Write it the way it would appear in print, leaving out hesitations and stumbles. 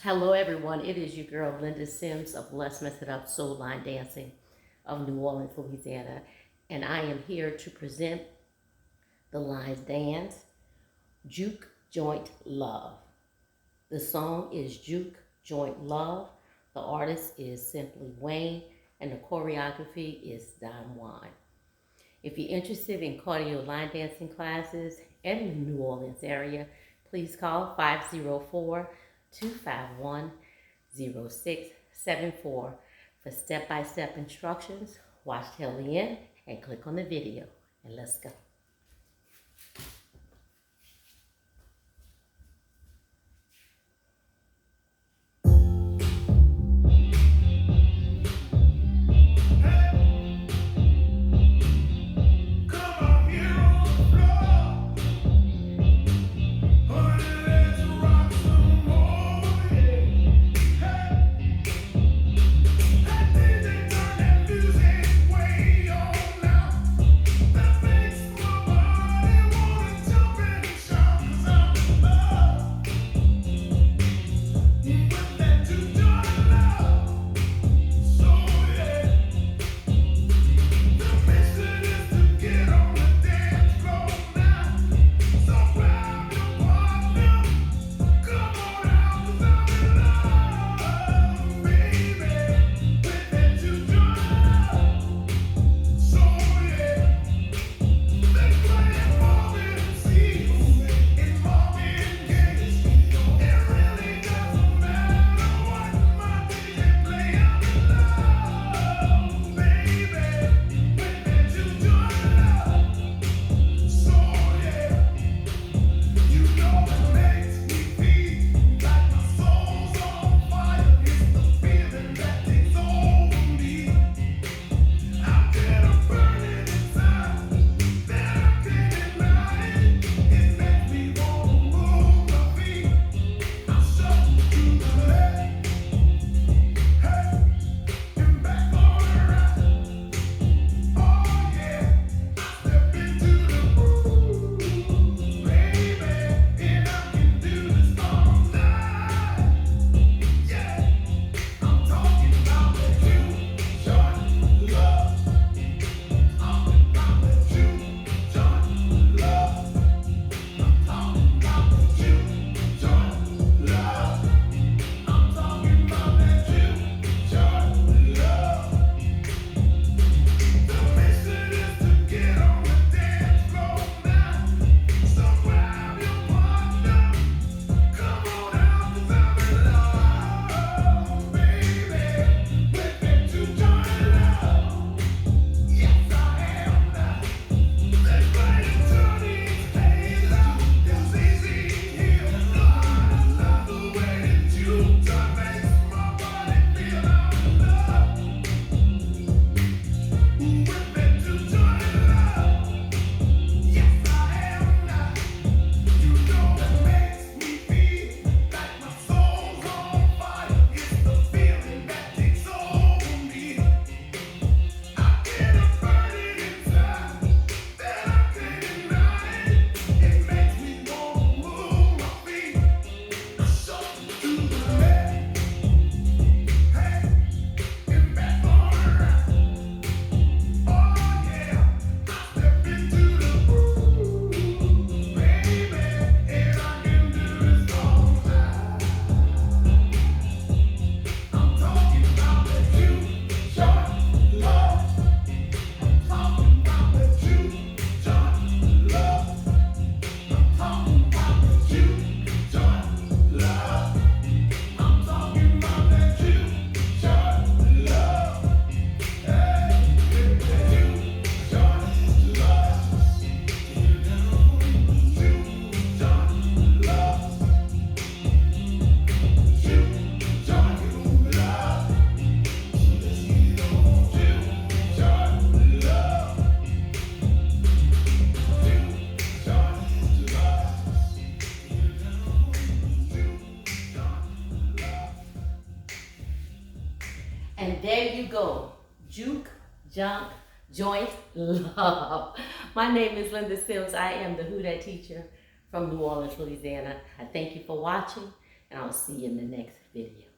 Hello everyone, it is your girl Linda Sims of Let's Mess It Up Soul Line Dancing of New Orleans, Louisiana, and I am here to present the lines dance, Juke Joint Love. The song is Juke Joint Love, the artist is Simply Wayne, and the choreography is JUAN. If you're interested in cardio line dancing classes in the New Orleans area, please call 504-251-0674 for step-by-step instructions. Watch till the end and click on the video, and let's go. And there you go, Juke, Junk, Joint, Love. My name is Linda Sims. I am the Who Dat teacher from New Orleans, Louisiana. I thank you for watching. and I'll see you in the next video.